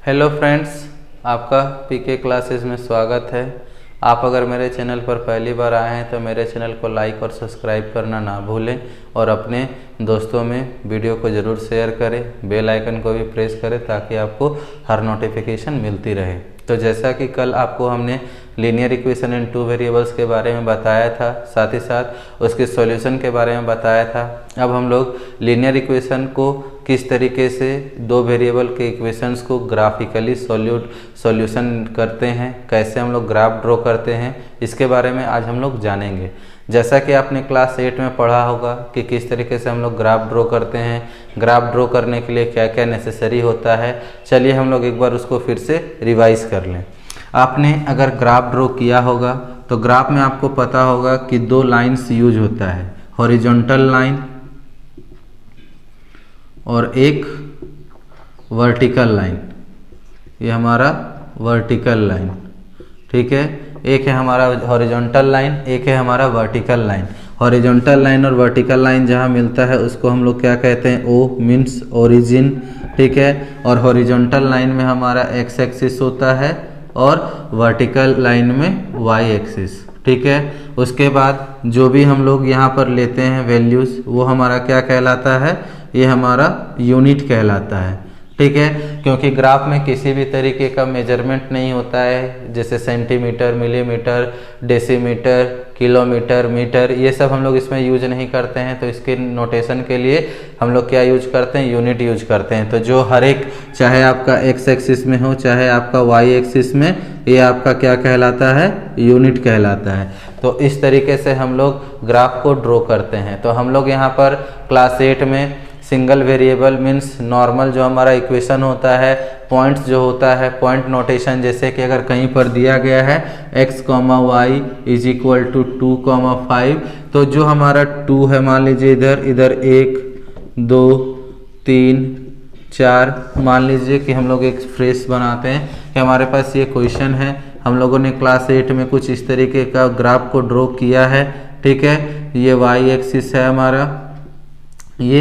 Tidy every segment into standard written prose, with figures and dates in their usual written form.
Hello friends, आपका पीके classes में स्वागत है। आप अगर मेरे चैनल पर पहली बार आए हैं तो मेरे चैनल को लाइक और सब्सक्राइब करना ना भूलें और अपने दोस्तों में वीडियो को ज़रूर शेयर करें। बेल आइकन को भी प्रेस करें ताकि आपको हर नोटिफिकेशन मिलती रहे। तो जैसा कि कल आपको हमने linear equation in two variables के बारे में बताया था, साथ ही साथ उसके सॉल्यूशन के बारे में बताया था। अब हम लोग लीनियर इक्वेशन को किस तरीके से दो वेरिएबल के इक्वेशंस को ग्राफिकली सॉल्यूशन करते हैं, कैसे हम लोग ग्राफ ड्रॉ करते हैं, इसके बारे में आज हम लोग जानेंगे। जैसा कि आपने क्लास 8 में पढ़ा होगा कि किस तरीके से हम लोग ग्राफ ड्रॉ करते हैं, ग्राफ ड्रॉ करने के लिए क्या क्या नेसेसरी होता है। चलिए हम लोग एक बार उसको फिर से रिवाइज कर लें। आपने अगर ग्राफ ड्रॉ किया होगा तो ग्राफ में आपको पता होगा कि दो लाइन्स यूज होता है, हॉरिजॉन्टल लाइन और एक वर्टिकल लाइन। ये हमारा वर्टिकल लाइन, ठीक है। एक है हमारा हॉरिजॉन्टल लाइन, एक है हमारा वर्टिकल लाइन। हॉरिजॉन्टल लाइन और वर्टिकल लाइन जहाँ मिलता है उसको हम लोग क्या कहते हैं, ओ मीन्स ओरिजिन, ठीक है। और हॉरिजॉन्टल लाइन में हमारा एक्स एक्सिस होता है और वर्टिकल लाइन में वाई एक्सिस, ठीक है। उसके बाद जो भी हम लोग यहाँ पर लेते हैं वैल्यूज़, वो हमारा क्या कहलाता है, ये हमारा यूनिट कहलाता है, ठीक है। क्योंकि ग्राफ में किसी भी तरीके का मेजरमेंट नहीं होता है, जैसे centimetre, millimetre, decimetre, kilometre, metre, ये सब हम लोग इसमें यूज नहीं करते हैं। तो इसके नोटेशन के लिए हम लोग क्या यूज करते हैं, यूनिट यूज करते हैं। तो जो हर एक, चाहे आपका एक्स एक्सिस में हो चाहे आपका वाई एक्सिस में, ये आपका क्या कहलाता है, यूनिट कहलाता है। तो इस तरीके से हम लोग ग्राफ को ड्रॉ करते हैं। तो हम लोग यहाँ पर क्लास 8 में सिंगल वेरिएबल मीन्स नॉर्मल जो हमारा इक्वेशन होता है, पॉइंट्स जो होता है, पॉइंट नोटेशन, जैसे कि अगर कहीं पर दिया गया है x, y is equal to 2, 5, तो जो हमारा 2 है, मान लीजिए इधर 1, 2, 3, 4, मान लीजिए कि हम लोग एक फ्रेस बनाते हैं कि हमारे पास ये क्वेश्चन है। हम लोगों ने क्लास 8 में कुछ इस तरीके का ग्राफ को ड्रॉ किया है, ठीक है। ये y एक्सिस है हमारा, ये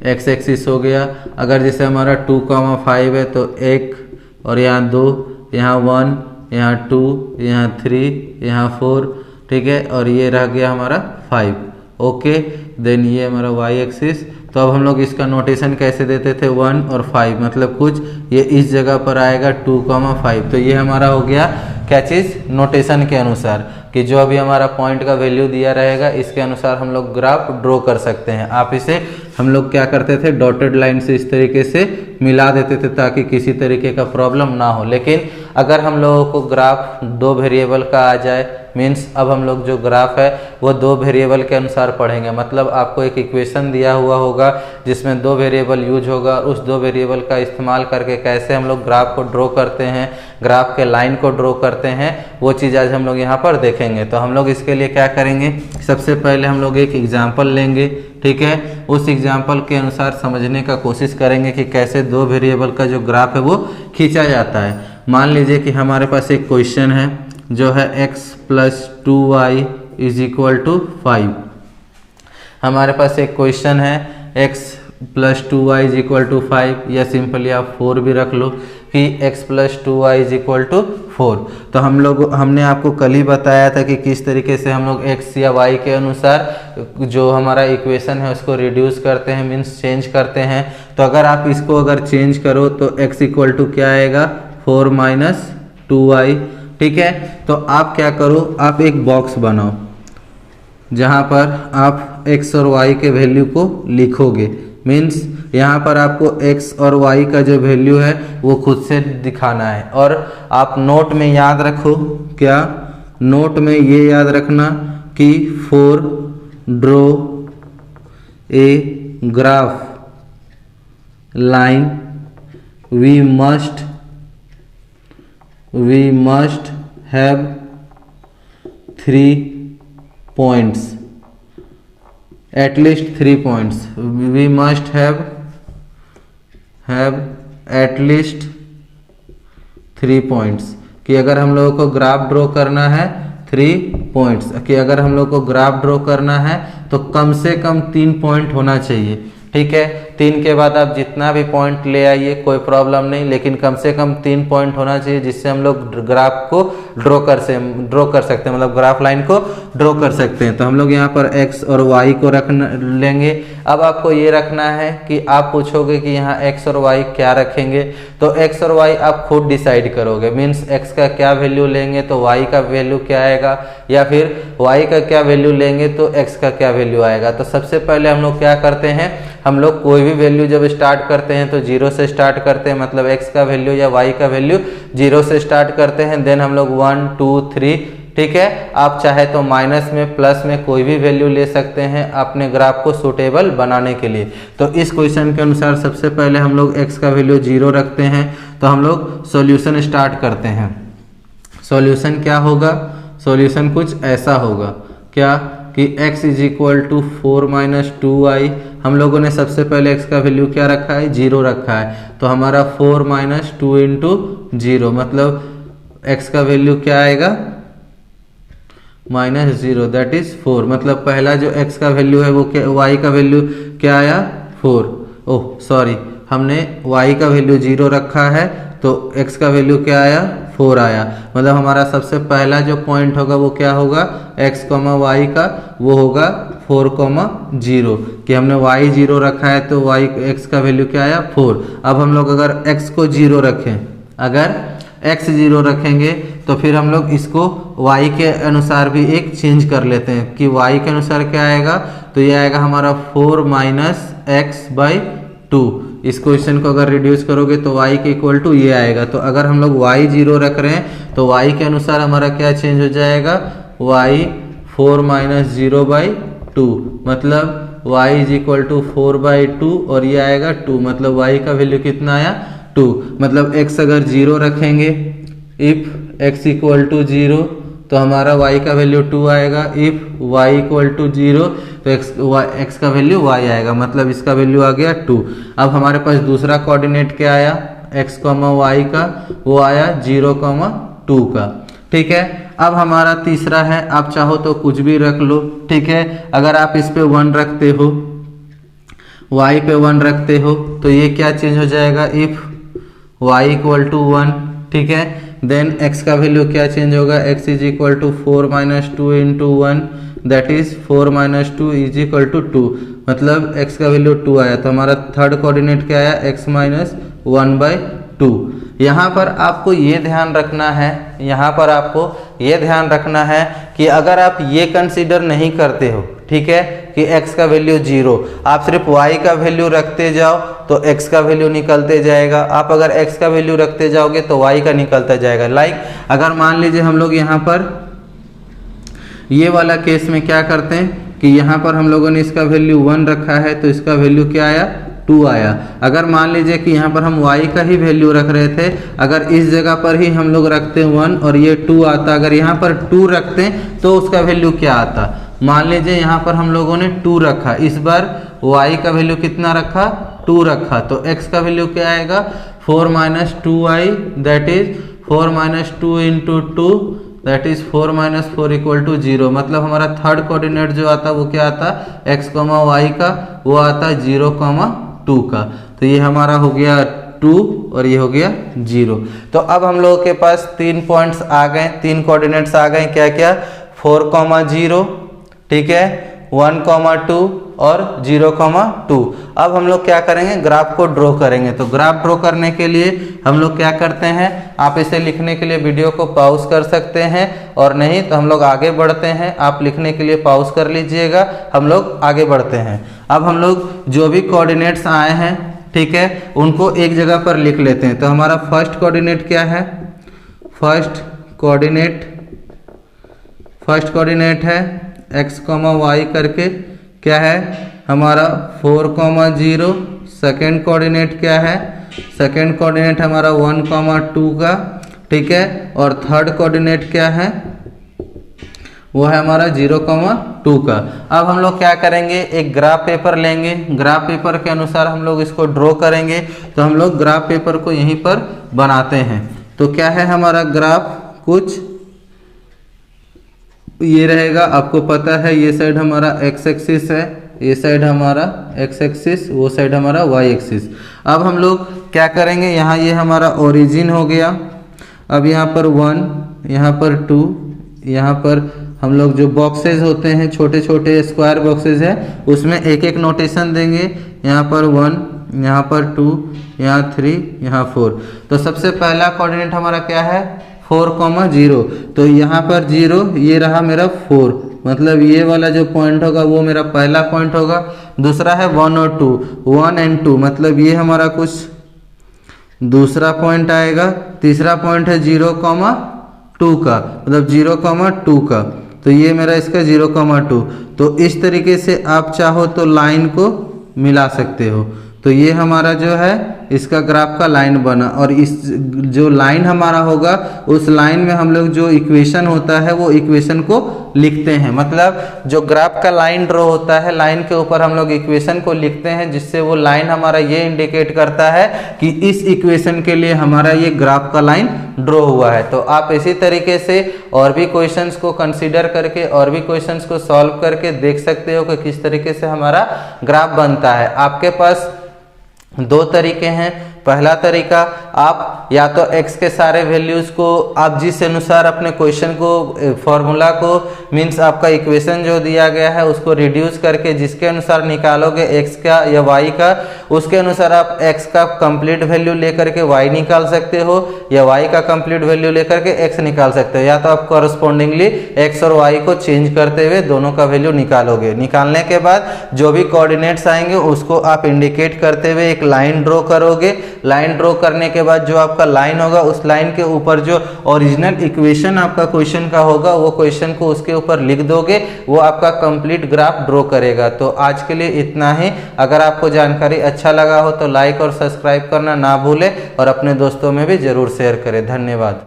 x एक्सिस हो गया। अगर जैसे हमारा 2, 5 है तो 1 और यहाँ 2, यहाँ 1, यहाँ 2, यहाँ 3, यहाँ 4, ठीक है। और ये रह गया हमारा 5, ओके। देन ये हमारा y एक्सिस। तो अब हम लोग इसका नोटेशन कैसे देते थे, 1 और 5, मतलब कुछ ये इस जगह पर आएगा 2, 5। तो ये हमारा हो गया क्या चीज़, नोटेशन के अनुसार, कि जो अभी हमारा पॉइंट का वैल्यू दिया रहेगा इसके अनुसार हम लोग ग्राफ ड्रॉ कर सकते हैं। आप इसे हम लोग क्या करते थे, डॉटेड लाइन से इस तरीके से मिला देते थे ताकि किसी तरीके का प्रॉब्लम ना हो। लेकिन अगर हम लोगों को ग्राफ दो वेरिएबल का आ जाए, मीन्स अब हम लोग जो ग्राफ है वो दो वेरिएबल के अनुसार पढ़ेंगे। मतलब आपको एक इक्वेशन दिया हुआ होगा जिसमें दो वेरिएबल यूज होगा, उस दो वेरिएबल का इस्तेमाल करके कैसे हम लोग ग्राफ को ड्रॉ करते हैं, ग्राफ के लाइन को ड्रॉ करते हैं, वो चीज़ आज हम लोग यहाँ पर देखेंगे। तो हम लोग इसके लिए क्या करेंगे, सबसे पहले हम लोग एक एग्जाम्पल लेंगे, ठीक है। उस एग्जाम्पल के अनुसार समझने का कोशिश करेंगे कि कैसे दो वेरिएबल का जो ग्राफ है वो खींचा जाता है। मान लीजिए कि हमारे पास एक क्वेश्चन है जो है x + 2y is equal to 5। हमारे पास एक क्वेश्चन है x + 2y is equal to 5, या सिंपली आप 4 भी रख लो कि x + 2y is equal to 4। तो हमने आपको कल ही बताया था कि किस तरीके से हम लोग x या y के अनुसार जो हमारा इक्वेशन है उसको रिड्यूस करते हैं, मीन्स चेंज करते हैं। तो अगर आप इसको अगर चेंज करो तो x इक्वल टू क्या आएगा, 4 - 2y, ठीक है। तो आप क्या करो, आप एक बॉक्स बनाओ जहाँ पर आप x और y के वैल्यू को लिखोगे। मीन्स यहाँ पर आपको x और y का जो वैल्यू है वो खुद से दिखाना है। और आप नोट में याद रखो, क्या नोट में ये याद रखना कि for draw a graph line we must have 3 points, at least 3 points. We must have at least 3 points, कि अगर हम लोगों को ग्राफ ड्रॉ करना है 3 पॉइंट्स, कि अगर हम लोग को ग्राफ ड्रॉ करना है तो कम से कम 3 पॉइंट होना चाहिए, ठीक है। 3 के बाद आप जितना भी पॉइंट ले आइए कोई प्रॉब्लम नहीं, लेकिन कम से कम 3 पॉइंट होना चाहिए जिससे हम लोग ग्राफ को ड्रॉ कर सकते हैं, मतलब ग्राफ लाइन को ड्रॉ कर सकते हैं। तो हम लोग यहाँ पर x और y को लेंगे। अब आपको ये रखना है कि आप पूछोगे कि यहाँ x और y क्या रखेंगे, तो x और y आप खुद डिसाइड करोगे। मीन्स x का क्या वैल्यू लेंगे तो y का वैल्यू क्या आएगा, या फिर y का क्या वैल्यू लेंगे तो x का क्या वैल्यू आएगा। तो सबसे पहले हम लोग क्या करते हैं, हम लोग कोई भी वैल्यू जब स्टार्ट करते हैं तो 0 से स्टार्ट करते हैं, मतलब x का वैल्यू या y का वैल्यू 0 से स्टार्ट करते हैं। देन हम लोग 1 2 3, ठीक है, आप चाहे तो माइनस में प्लस में कोई भी वैल्यू ले सकते हैं अपने ग्राफ को सूटेबल बनाने के लिए। तो इस क्वेश्चन के अनुसार सबसे पहले हम लोग x का वैल्यू 0 रखते हैं, तो हम लोग सॉल्यूशन स्टार्ट करते हैं। सॉल्यूशन क्या होगा, सॉल्यूशन कुछ ऐसा होगा क्या कि x is equal to 4 minus 2y। हम लोगों ने सबसे पहले x का वैल्यू क्या रखा है, 0 रखा है, तो हमारा 4 माइनस 2 इंटू 0, मतलब x का वैल्यू क्या आएगा -0, दैट इज 4। मतलब पहला जो x का वैल्यू है वो क्या, y का वैल्यू क्या आया 4। ओह सॉरी, हमने y का वैल्यू 0 रखा है तो x का वैल्यू क्या आया 4 आया। मतलब हमारा सबसे पहला जो पॉइंट होगा वो क्या होगा, x, y का, वो होगा 4, 0, कि हमने y 0 रखा है तो y x का वैल्यू क्या आया 4। अब हम लोग अगर x को 0 रखें, अगर x 0 रखेंगे तो फिर हम लोग इसको y के अनुसार भी एक चेंज कर लेते हैं कि y के अनुसार क्या आएगा, तो ये आएगा हमारा 4 माइनस एक्स बाई 2। इस क्वेश्चन को अगर रिड्यूस करोगे तो y के इक्वल टू ये आएगा। तो अगर हम लोग y 0 रख रहे हैं तो y के अनुसार हमारा क्या चेंज हो जाएगा, y 4 माइनस 0 बाई 2, मतलब y is equal to 4 by 2 और ये आएगा 2, मतलब y का वैल्यू कितना आया 2। मतलब x अगर 0 रखेंगे, इफ x इक्वल टू 0 तो हमारा y का वैल्यू 2 आएगा। इफ y इक्वल टू 0 तो x का वैल्यू y आएगा, मतलब इसका वैल्यू आ गया 2। अब हमारे पास दूसरा कोऑर्डिनेट क्या आया, x, y का, वो आया 0, 2 का, ठीक है। अब हमारा तीसरा है, आप चाहो तो कुछ भी रख लो, ठीक है। अगर आप इस पे 1 रखते हो, y पे 1 रखते हो तो ये क्या चेंज हो जाएगा, इफ y इक्वल टू 1, ठीक है। देन x का वैल्यू क्या चेंज होगा, x is equal to 4 minus 2 into 1, that is 4 minus 2 is equal to 2, मतलब x का वैल्यू 2 आया। तो हमारा थर्ड कोऑर्डिनेट क्या आया, x माइनस 1 बाई 2। यहाँ पर आपको ये ध्यान रखना है, यहाँ पर आपको ये ध्यान रखना है कि अगर आप ये कंसीडर नहीं करते हो, ठीक है, कि x का वैल्यू 0, आप सिर्फ y का वैल्यू रखते जाओ तो x का वैल्यू निकलते जाएगा। आप अगर x का वैल्यू रखते जाओगे तो y का निकलता जाएगा। लाइक अगर मान लीजिए हम लोग यहाँ पर ये वाला केस में क्या करते हैं कि यहाँ पर हम लोगों ने इसका वैल्यू 1 रखा है तो इसका वैल्यू क्या आया 2 आया। अगर मान लीजिए कि यहाँ पर हम y का ही वैल्यू रख रहे थे, अगर इस जगह पर ही हम लोग रखते 1 और ये 2 आता, अगर यहाँ पर 2 रखते तो उसका वैल्यू क्या आता। मान लीजिए यहाँ पर हम लोगों ने 2 रखा, इस बार y का वैल्यू कितना रखा 2 रखा, तो x का वैल्यू क्या आएगा 4 minus 2y, that is 4 minus 2 into 2, that is 4 minus 4 equal to 0। मतलब हमारा थर्ड कोऑर्डिनेट जो आता वो क्या आता, x, y का, वो आता 0, 2 का। तो ये हमारा हो गया 2 और ये हो गया 0। तो अब हम लोगों के पास 3 पॉइंट्स आ गए, 3 कोऑर्डिनेट्स आ गए, क्या क्या, 4, 0, ठीक है, 1, 2 और 0, 2। अब हम लोग क्या करेंगे, ग्राफ को ड्रॉ करेंगे। तो ग्राफ ड्रॉ करने के लिए हम लोग क्या करते हैं, आप इसे लिखने के लिए वीडियो को पॉज कर सकते हैं, और नहीं तो हम लोग आगे बढ़ते हैं। आप लिखने के लिए पॉज कर लीजिएगा, हम लोग आगे बढ़ते हैं। अब हम लोग जो भी कोऑर्डिनेट्स आए हैं, ठीक है, उनको एक जगह पर लिख लेते हैं। तो हमारा फर्स्ट कोऑर्डिनेट क्या है, फर्स्ट कोऑर्डिनेट है x, y करके, क्या है हमारा 4, 0। सेकेंड कोऑर्डिनेट क्या है, सेकेंड कोऑर्डिनेट हमारा 1, 2 का, ठीक है। और थर्ड कोऑर्डिनेट क्या है, वो है हमारा 0, 2 का। अब हम लोग क्या करेंगे, एक ग्राफ पेपर लेंगे, ग्राफ पेपर के अनुसार हम लोग इसको ड्रॉ करेंगे। तो हम लोग ग्राफ पेपर को यहीं पर बनाते हैं। तो क्या है हमारा ग्राफ, कुछ ये रहेगा, आपको पता है ये साइड हमारा x एक्सिस है ये साइड हमारा x एक्सिस, वो साइड हमारा y एक्सिस। अब हम लोग क्या करेंगे, यहाँ ये हमारा ओरिजिन हो गया। अब यहाँ पर 1, यहाँ पर 2, यहाँ पर हम लोग जो बॉक्सेस होते हैं छोटे छोटे स्क्वायर बॉक्सेस है उसमें एक एक नोटेशन देंगे। यहाँ पर 1, यहाँ पर 2, यहाँ 3, यहाँ 4। तो सबसे पहला कोऑर्डिनेट हमारा क्या है 4,0। तो यहाँ पर 0, ये रहा मेरा 4, मतलब ये वाला जो पॉइंट होगा वो मेरा पहला पॉइंट होगा। दूसरा है 1 और 2, 1 और 2, मतलब ये हमारा कुछ दूसरा पॉइंट आएगा। तीसरा पॉइंट है 0,2 का, मतलब 0,2 का, तो ये मेरा इसका 0,2। तो इस तरीके से आप चाहो तो लाइन को मिला सकते हो। तो ये हमारा जो है इसका ग्राफ का लाइन बना, और इस जो लाइन हमारा होगा उस लाइन में हम लोग जो इक्वेशन होता है वो इक्वेशन को लिखते हैं। मतलब जो ग्राफ का लाइन ड्रॉ होता है, लाइन के ऊपर हम लोग इक्वेशन को लिखते हैं, जिससे वो लाइन हमारा ये इंडिकेट करता है कि इस इक्वेशन के लिए हमारा ये ग्राफ का लाइन ड्रॉ हुआ है। तो आप इसी तरीके से और भी क्वेश्चंस को कंसीडर करके और भी क्वेश्चंस को सॉल्व करके देख सकते हो कि किस तरीके से हमारा ग्राफ बनता है। आपके पास दो तरीके हैं। पहला तरीका, आप या तो x के सारे वैल्यूज को आप जिस अनुसार अपने क्वेश्चन को फॉर्मूला को मीन्स आपका इक्वेशन जो दिया गया है उसको रिड्यूस करके जिसके अनुसार निकालोगे x का या y का, उसके अनुसार आप x का कंप्लीट वैल्यू लेकर के y निकाल सकते हो, या y का कंप्लीट वैल्यू लेकर के x निकाल सकते हो, या तो आप कॉरस्पॉन्डिंगली x और y को चेंज करते हुए दोनों का वैल्यू निकालोगे। निकालने के बाद जो भी कोऑर्डिनेट्स आएंगे उसको आप इंडिकेट करते हुए एक लाइन ड्रॉ करोगे। लाइन ड्रॉ करने के बाद जो आपका लाइन होगा उस लाइन के ऊपर जो ओरिजिनल इक्वेशन आपका क्वेश्चन का होगा वो क्वेश्चन को उसके ऊपर लिख दोगे, वो आपका कंप्लीट ग्राफ ड्रॉ करेगा। तो आज के लिए इतना ही। अगर आपको जानकारी अच्छा लगा हो तो लाइक और सब्सक्राइब करना ना भूलें और अपने दोस्तों में भी जरूर शेयर करें। धन्यवाद।